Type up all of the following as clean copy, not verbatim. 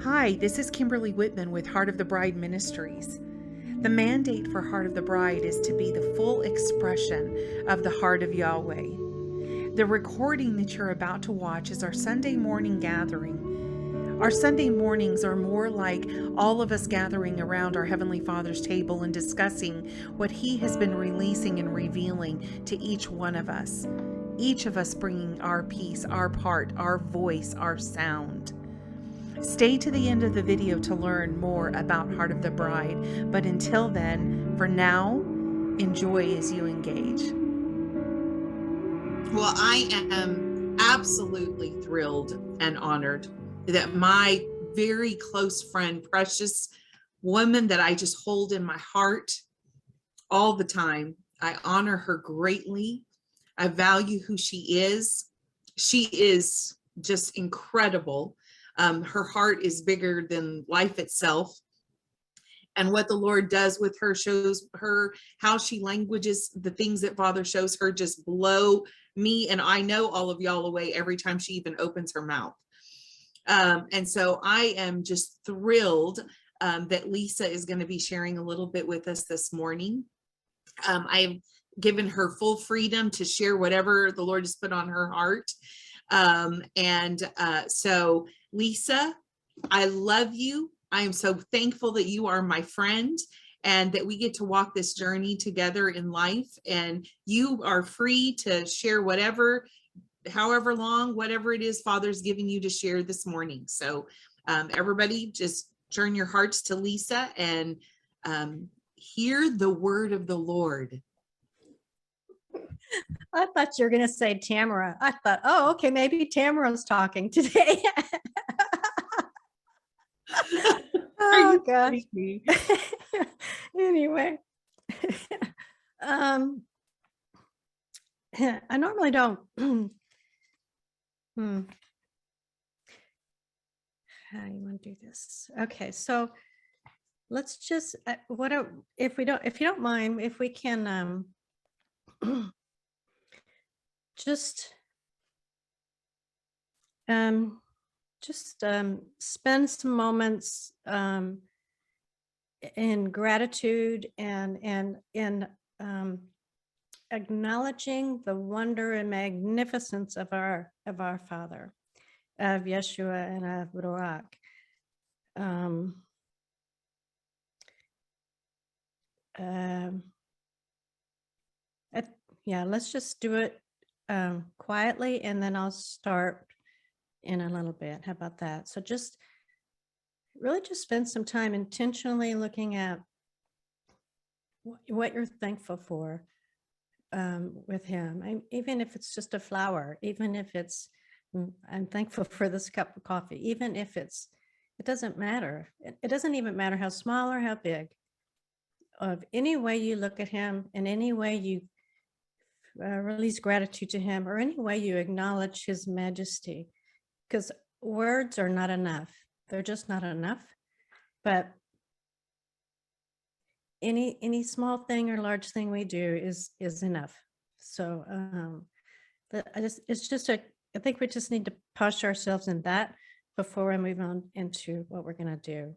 Hi, this is Kimberly Whitman with Heart of the Bride Ministries. The mandate for Heart of the Bride is to be the full expression of the heart of Yahweh. The recording that you're about to watch is our Sunday morning gathering. Our Sunday mornings are more like all of us gathering around our Heavenly Father's table and discussing what He has been releasing and revealing to each one of us bringing our piece, our part, our voice, our sound. Stay to the end of the video to learn more about Heart of the Bride, but until then, for now, enjoy as you engage. Well, I am absolutely thrilled and honored that my very close friend, precious woman that I just hold in my heart all the time, I honor her greatly. I value who she is. She is just incredible. Her heart is bigger than life itself. And what the Lord does with her, shows her how she languages the things that Father shows her, just blow me and I know all of y'all away every time she even opens her mouth. And so I am just thrilled that Lisa is going to be sharing a little bit with us this morning. I've given her full freedom to share whatever the Lord has put on her heart. So Lisa, I love you. I am so thankful that you are my friend and that we get to walk this journey together in life. And you are free to share whatever, however long, whatever it is Father's giving you to share this morning. So everybody just turn your hearts to Lisa and hear the word of the Lord. I thought you were going to say Tamara. I thought, oh, okay, maybe Tamara's talking today. Oh, gosh. Anyway, I normally don't. How do you want to do this? Okay, so let's just if you don't mind, if we can just spend some moments in gratitude and in acknowledging the wonder and magnificence of our Father, of Yeshua and of Ruach. Yeah, let's just do it quietly, and then I'll start in a little bit. How about that? So just really just spend some time intentionally looking at what you're thankful for with him. Even if it's just a flower, even if it's, I'm thankful for this cup of coffee, even if it doesn't matter. It doesn't even matter how small or how big. Of any way you look at him, in any way you release gratitude to him, or any way you acknowledge his majesty, because words are not enough. They're just not enough. But any small thing or large thing we do is enough. So I think we just need to posture ourselves in that before we move on into what we're going to do.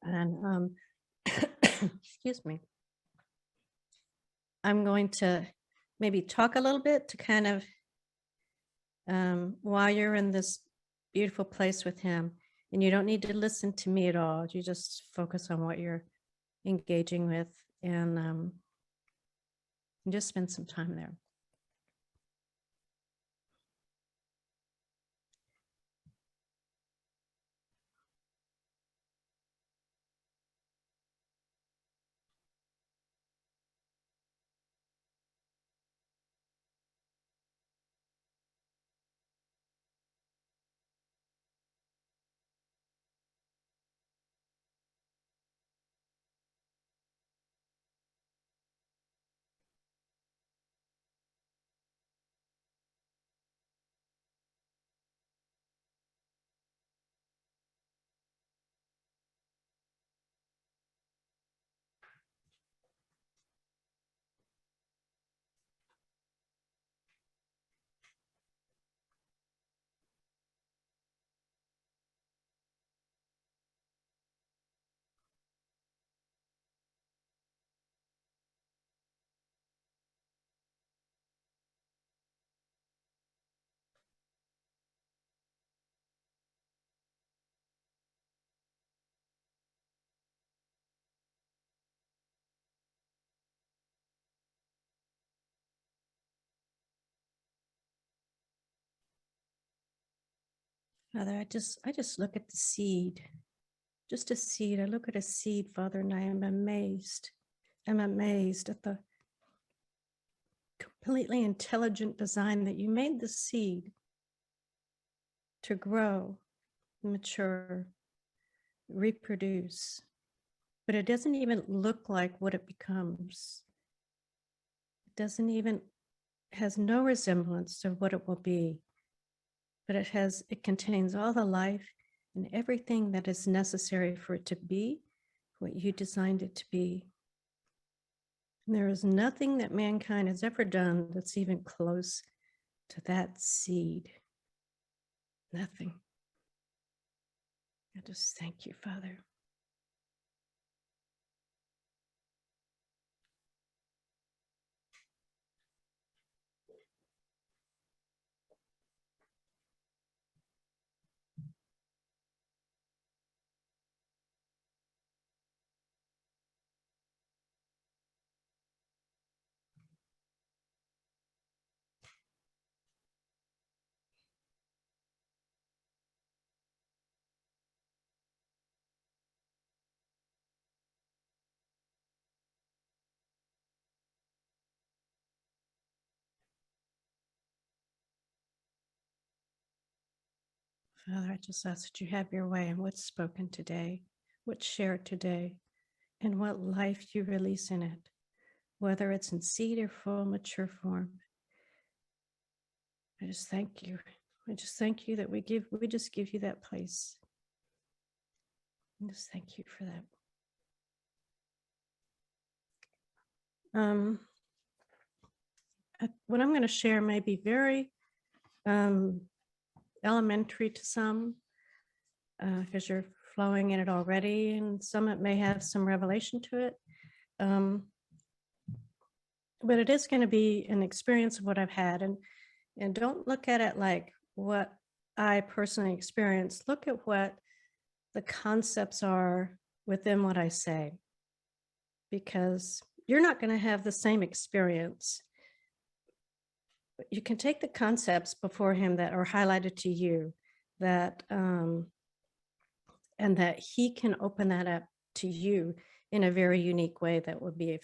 And excuse me. I'm going to maybe talk a little bit to kind of, while you're in this beautiful place with him, and you don't need to listen to me at all. You just focus on what you're engaging with and just spend some time there. Father, I just look at the seed, just a seed. I look at a seed, Father, and I am amazed. I'm amazed at the completely intelligent design that you made the seed to grow, mature, reproduce. But it doesn't even look like what it becomes. It doesn't even, has no resemblance of what it will be. But it contains all the life and everything that is necessary for it to be what you designed it to be. And there is nothing that mankind has ever done that's even close to that seed. Nothing. I just thank you, Father. Father, I just ask that you have your way in what's spoken today, what's shared today, and what life you release in it, whether it's in seed or full mature form. I just thank you. I just thank you that we just give you that place. I just thank you for that. What I'm going to share may be very elementary to some, because you're flowing in it already, and some it may have some revelation to it. But it is going to be an experience of what I've had, and don't look at it like what I personally experienced. Look at what the concepts are within what I say, because you're not going to have the same experience. You can take the concepts before him that are highlighted to you, that and that he can open that up to you in a very unique way that will be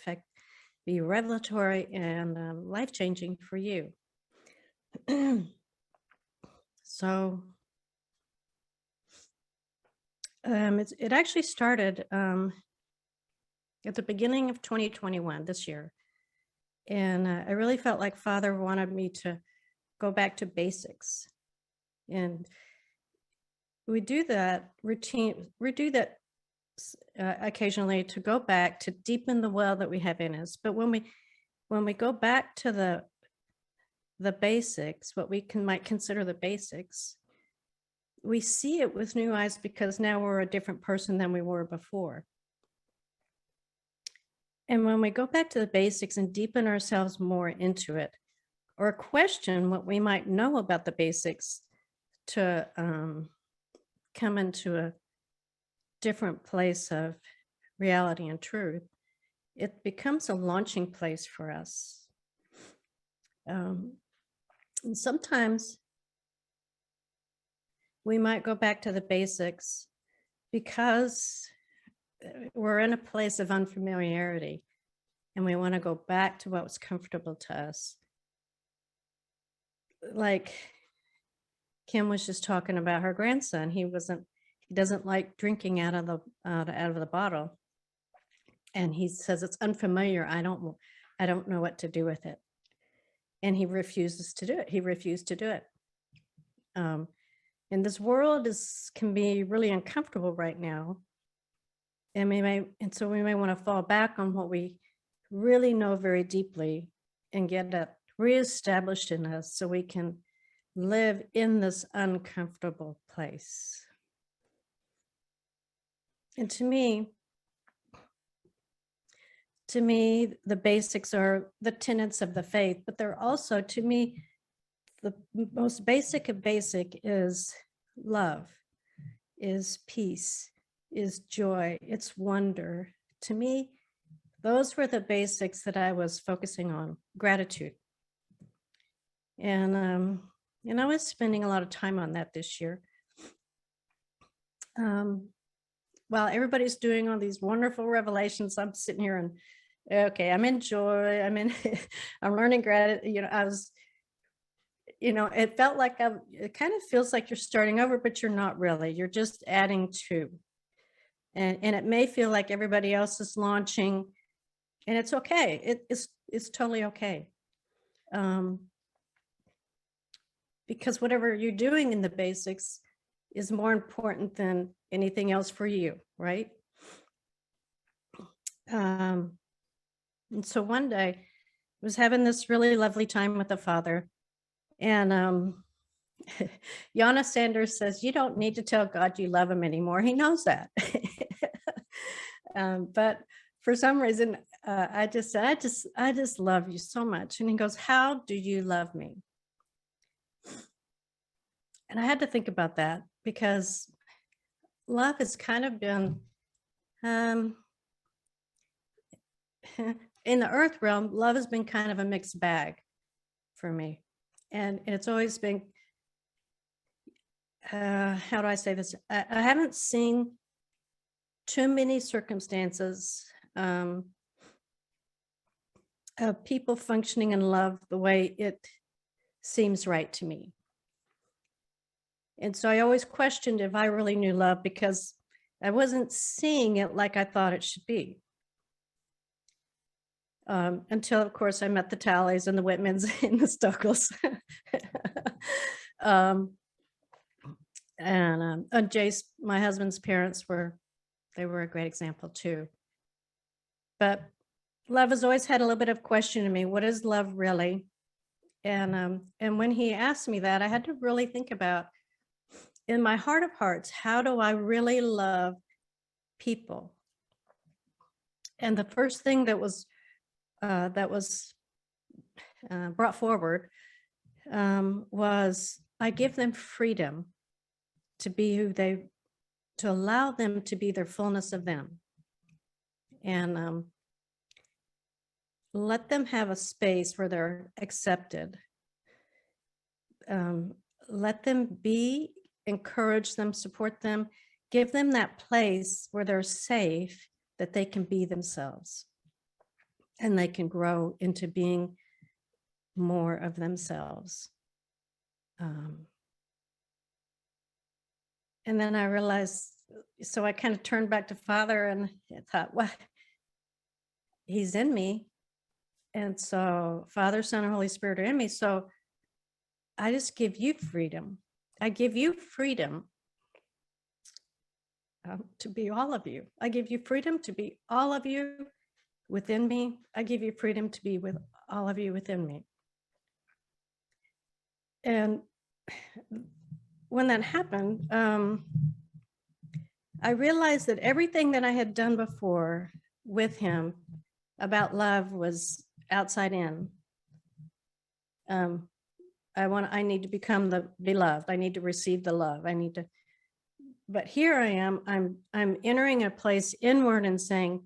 revelatory and life-changing for you. So it actually started at the beginning of 2021, this year. And I really felt like Father wanted me to go back to basics. And we do that occasionally to go back to deepen the well that we have in us. But when we go back to the basics, what we might consider the basics, we see it with new eyes because now we're a different person than we were before. And when we go back to the basics and deepen ourselves more into it, or question what we might know about the basics to come into a different place of reality and truth, it becomes a launching place for us. And sometimes we might go back to the basics because we're in a place of unfamiliarity and we want to go back to what was comfortable to us. Like Kim was just talking about her grandson. He doesn't like drinking out of the bottle. And he says it's unfamiliar. I don't know what to do with it. And he refuses to do it. He refused to do it. And this world can be really uncomfortable right now. And so we may want to fall back on what we really know very deeply and get that reestablished in us so we can live in this uncomfortable place. And to me, the basics are the tenets of the faith, but they're also, to me, the most basic of basic is love, is peace, is joy, it's wonder. To me, those were the basics that I was focusing on. Gratitude. And I was spending a lot of time on that this year. while everybody's doing all these wonderful revelations, I'm sitting here and, okay, I'm in joy. I'm in, I'm learning gratitude. It felt like it kind of feels like you're starting over, but you're not really. You're just adding to. And it may feel like everybody else is launching, and it's okay. It's totally okay. Because whatever you're doing in the basics is more important than anything else for you, right? And so one day I was having this really lovely time with the Father, and Yana Sanders says, you don't need to tell God you love him anymore. He knows that. But for some reason, I just said, I just love you so much. And he goes, how do you love me? And I had to think about that, because love has kind of been, in the earth realm, love has been kind of a mixed bag for me. And it's always been, how do I say this? I haven't seen too many circumstances of people functioning in love the way it seems right to me. And so I always questioned if I really knew love, because I wasn't seeing it like I thought it should be. Until, of course, I met the Tallies and the Whitmans and the Stockles. And Jace, my husband's parents, they were a great example too. But love has always had a little bit of question in me. What is love really? And when he asked me that, I had to really think about, in my heart of hearts, how do I really love people? And the first thing that was brought forward was, I give them freedom to be to allow them to be their fullness of them, and let them have a space where they're accepted. Let them be, encourage them, support them, give them that place where they're safe, that they can be themselves and they can grow into being more of themselves. And then I realized, so I kind of turned back to Father and I thought, well, he's in me. And so Father, Son, and Holy Spirit are in me. So I just give you freedom. I give you freedom to be all of you. I give you freedom to be all of you within me. I give you freedom to be with all of you within me. And when that happened, I realized that everything that I had done before with him about love was outside in. I need to become the beloved. I need to receive the love. But here I am, I'm entering a place inward and saying,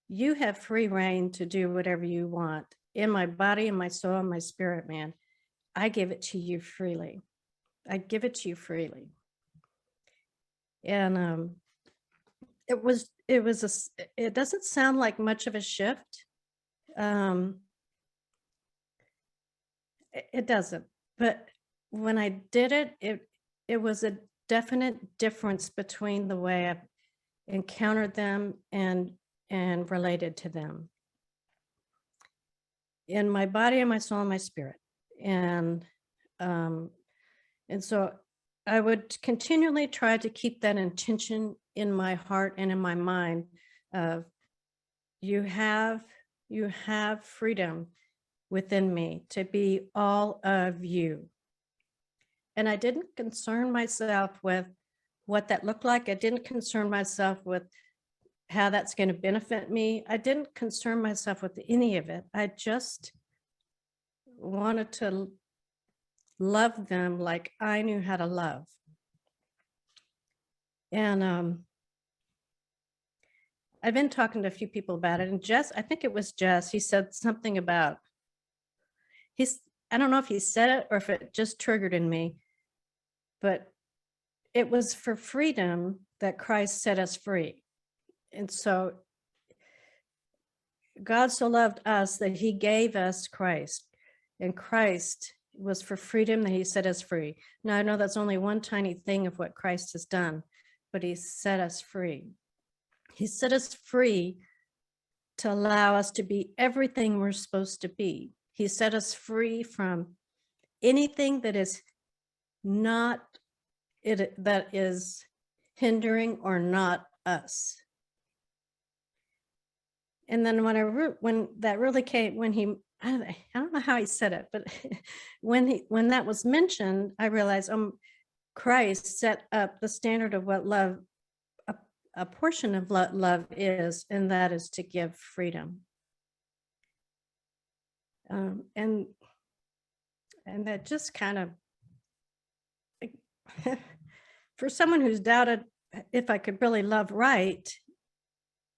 you have free reign to do whatever you want in my body, in my soul, and my spirit, man. I give it to you freely. I give it to you freely. And it doesn't sound like much of a shift. It doesn't, but when I did it, it was a definite difference between the way I encountered them and related to them in my body and my soul and my spirit. And so I would continually try to keep that intention in my heart and in my mind of, you have freedom within me to be all of you. And I didn't concern myself with what that looked like. I didn't concern myself with how that's going to benefit me. I didn't concern myself with any of it. I just wanted to love them like I knew how to love. And I've been talking to a few people about it, and Jess, I think it was Jess, he said something about, I don't know if he said it or if it just triggered in me, but it was for freedom that Christ set us free. And so God so loved us that he gave us Christ, and Christ was for freedom that he set us free. Now I know that's only one tiny thing of what Christ has done, but he set us free. He set us free to allow us to be everything we're supposed to be. He set us free from anything that is not it, that is hindering or not us. And then when that really came, when he, I don't know how he said it, but when that was mentioned, I realized Christ set up the standard of what love, a portion of what love is, and that is to give freedom. And that just kind of, for someone who's doubted if I could really love right,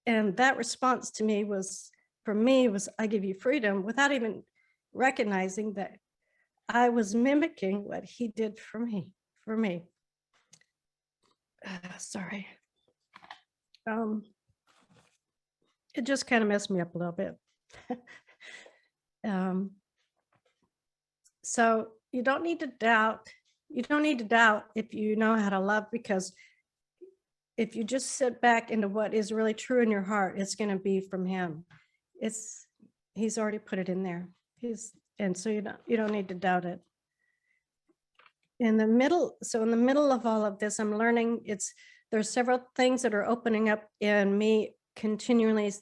and that response to me was, for me, was I give you freedom, without even recognizing that I was mimicking what he did for me. Sorry. It just kind of messed me up a little bit. So you don't need to doubt. You don't need to doubt if you know how to love, because if you just sit back into what is really true in your heart, it's going to be from him. He's already put it in there. And so you don't need to doubt it. In the middle of all of this, I'm learning there's several things that are opening up in me, continually,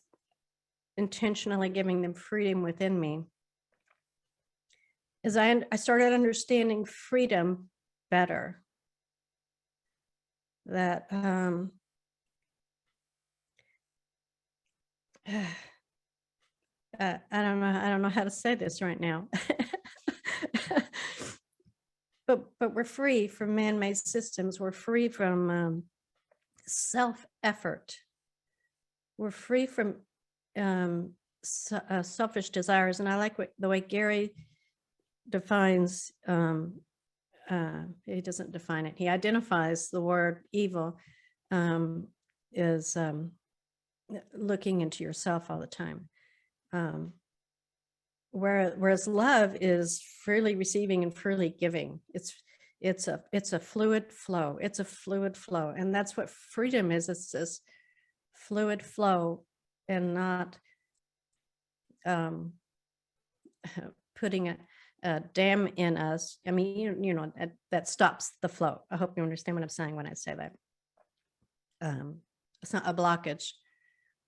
intentionally giving them freedom within me. As I started understanding freedom better, that I don't know how to say this right now. but we're free from man-made systems. We're free from self-effort. We're free from selfish desires. And I like the way Gary defines, he doesn't define it. He identifies the word evil is looking into yourself all the time. Whereas love is freely receiving and freely giving. It's a fluid flow. It's a fluid flow. And that's what freedom is. It's this fluid flow, and not putting a dam in us. I mean, you know, that stops the flow. I hope you understand what I'm saying when I say that. It's not a blockage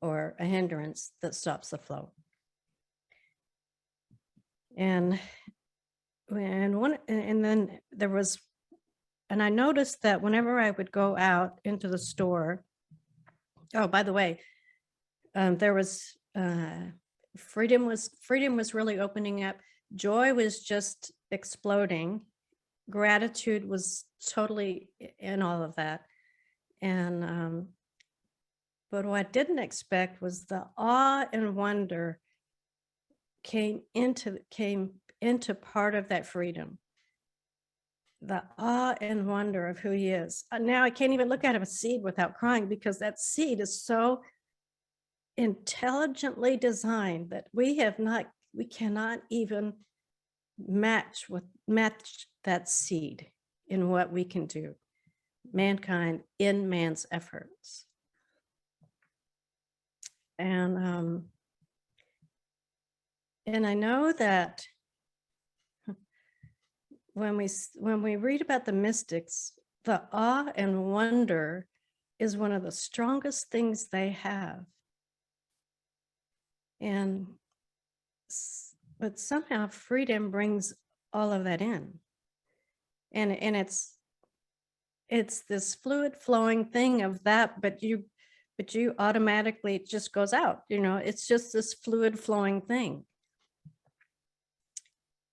or a hindrance that stops the flow. And then there was, and I noticed that whenever I would go out into the store, oh, by the way, there was freedom was really opening up. Joy was just exploding. Gratitude was totally in all of that. And but what I didn't expect was the awe and wonder came into part of that freedom. The awe and wonder of who he is. Now I can't even look at a seed without crying, because that seed is so intelligently designed that we cannot even match that seed in what we can do, mankind in man's efforts. And I know that when we read about the mystics, the awe and wonder is one of the strongest things they have. But somehow freedom brings all of that in. And it's this fluid flowing thing of that, but you automatically, it just goes out, you know, it's just this fluid flowing thing.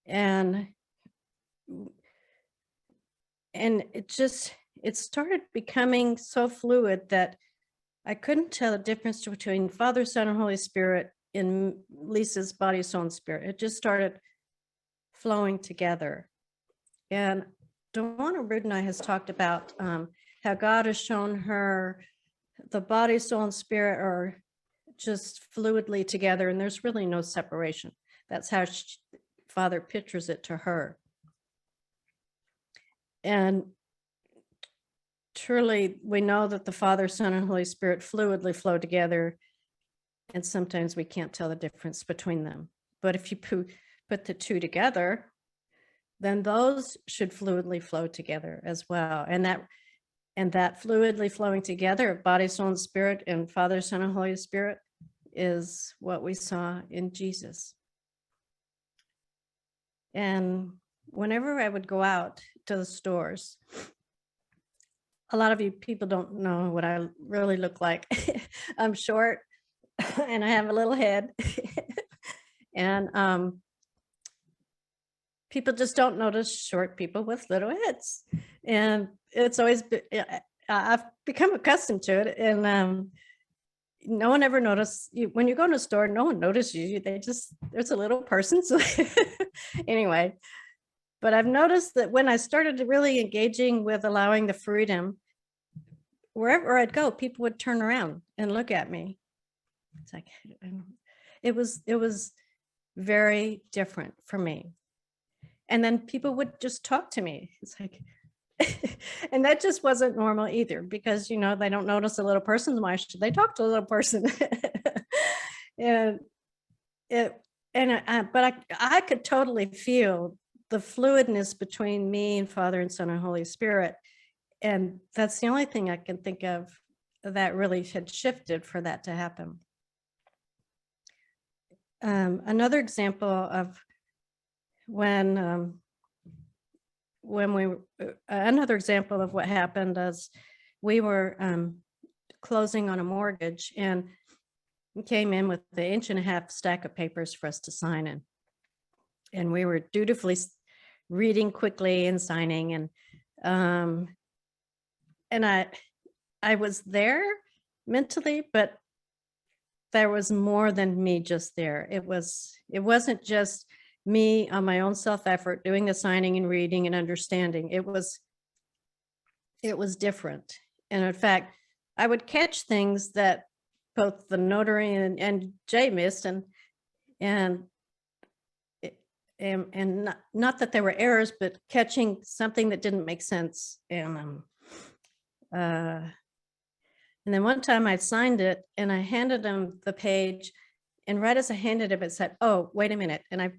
And it started becoming so fluid that I couldn't tell the difference between Father, Son, and Holy Spirit in Lisa's body, soul, and spirit. It just started flowing together. And Dawana Rudnai has talked about how God has shown her the body, soul, and spirit are just fluidly together, and there's really no separation. That's how Father pictures it to her. And truly, we know that the Father, Son, and Holy Spirit fluidly flow together, and sometimes we can't tell the difference between them. But if you put the two together, then those should fluidly flow together as well. And that fluidly flowing together of body, soul, and spirit, and Father, Son, and Holy Spirit is what we saw in Jesus. And whenever I would go out to the stores, a lot of you people don't know what I really look like. I'm short and I have a little head. And people just don't notice short people with little heads. And it's always been, I've become accustomed to it. And no one ever noticed you when you go to a store. No one notices you. They just, there's a little person. So anyway, but I've noticed that when I started really engaging with allowing the freedom, wherever I'd go, people would turn around and look at me. It's like, it was very different for me. And then people would just talk to me. It's like, and that just wasn't normal either, because, you know, they don't notice a little person. Why should they talk to a little person? And but I could totally feel the fluidness between me and Father and Son and Holy Spirit. And that's the only thing I can think of that really had shifted for that to happen. Another example of another example of what happened is we were closing on a mortgage, and we came in with the 1.5 inch stack of papers for us to sign in. And we were dutifully reading quickly and signing. And I was there mentally, but there was more than me just there. It wasn't just me on my own self-effort doing the signing and reading and understanding. It was different. And in fact, I would catch things that both the notary and Jay missed, and not that there were errors, but catching something that didn't make sense. And then one time I signed it and I handed him the page, and right as I handed him, it said, "Oh, wait a minute." And I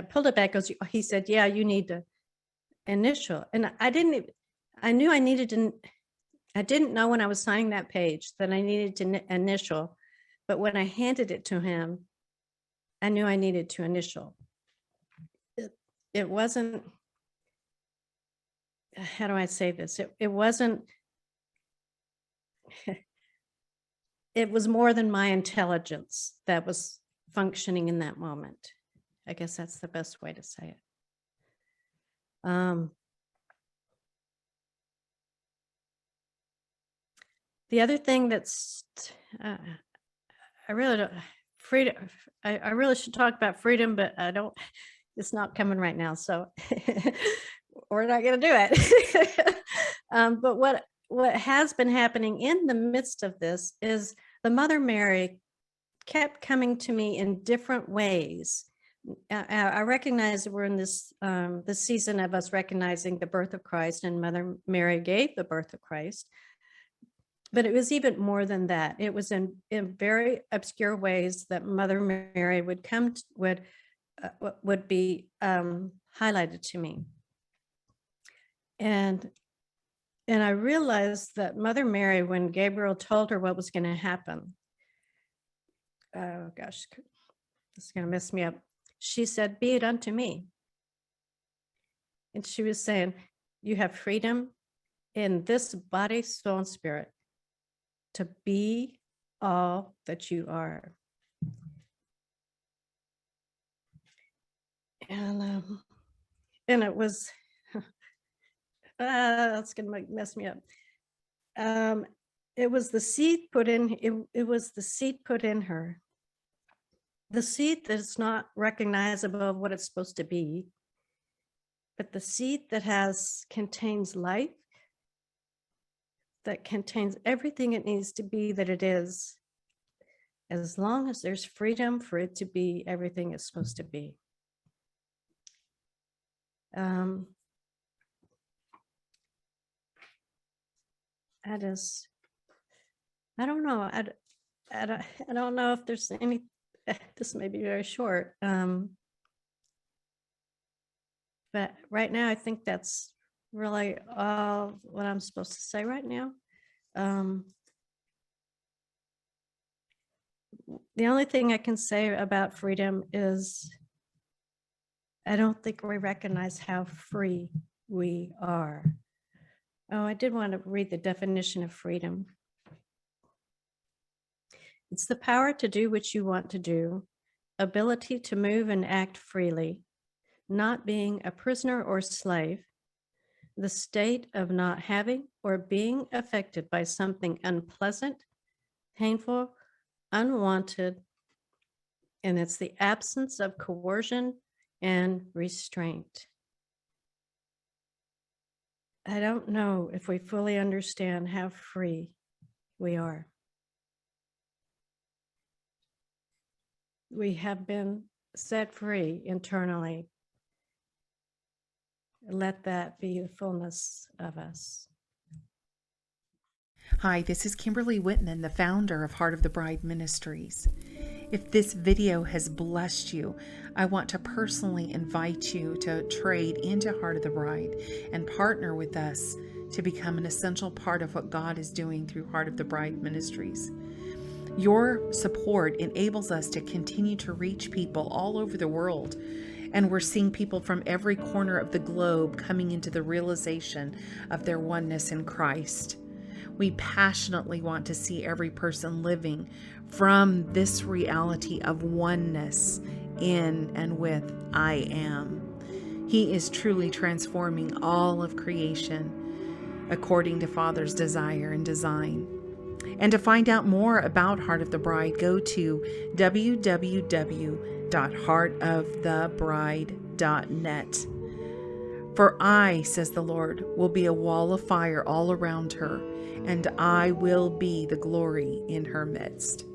pulled it back. He said, "Yeah, you need to initial." And I didn't know when I was signing that page that I needed to initial, but when I handed it to him, I knew I needed to initial. It wasn't, how do I say this? It wasn't, it was more than my intelligence that was functioning in that moment. I guess that's the best way to say it. The other thing that's, I really don't, freedom, I really should talk about freedom, but I don't, it's not coming right now. So we're not going to do it. But what has been happening in the midst of this is the Mother Mary kept coming to me in different ways. I recognize that we're in this season of us recognizing the birth of Christ, and Mother Mary gave the birth of Christ. But it was even more than that. It was in very obscure ways that Mother Mary would be highlighted to me. And I realized that Mother Mary, when Gabriel told her what was going to happen, oh gosh, this is going to mess me up. She said, "Be it unto me." And she was saying, you have freedom in this body, soul, and spirit to be all that you are. And it was, that's gonna mess me up. It was the seed put in, it was the seed put in her. The seed that's not recognizable of what it's supposed to be, but the seed that contains life that contains everything it needs to be that it is, as long as there's freedom for it to be everything it's supposed to be. That is, I don't know. I don't know if there's any, this may be very short. But right now, I think that's really all what I'm supposed to say right now. The only thing I can say about freedom is I don't think we recognize how free we are. Oh, I did want to read the definition of freedom. It's the power to do what you want to do, ability to move and act freely, not being a prisoner or slave, the state of not having or being affected by something unpleasant, painful, unwanted, and it's the absence of coercion and restraint. I don't know if we fully understand how free we are. We have been set free internally. Let that be the fullness of us. Hi, this is Kimberly Whitman, the founder of Heart of the Bride Ministries. If this video has blessed you, I want to personally invite you to trade into Heart of the Bride and partner with us to become an essential part of what God is doing through Heart of the Bride Ministries. Your support enables us to continue to reach people all over the world, and we're seeing people from every corner of the globe coming into the realization of their oneness in Christ. We passionately want to see every person living from this reality of oneness in and with I am. He is truly transforming all of creation according to Father's desire and design. And to find out more about Heart of the Bride, go to www.heartofthebride.net. For I, says the Lord, will be a wall of fire all around her, and I will be the glory in her midst.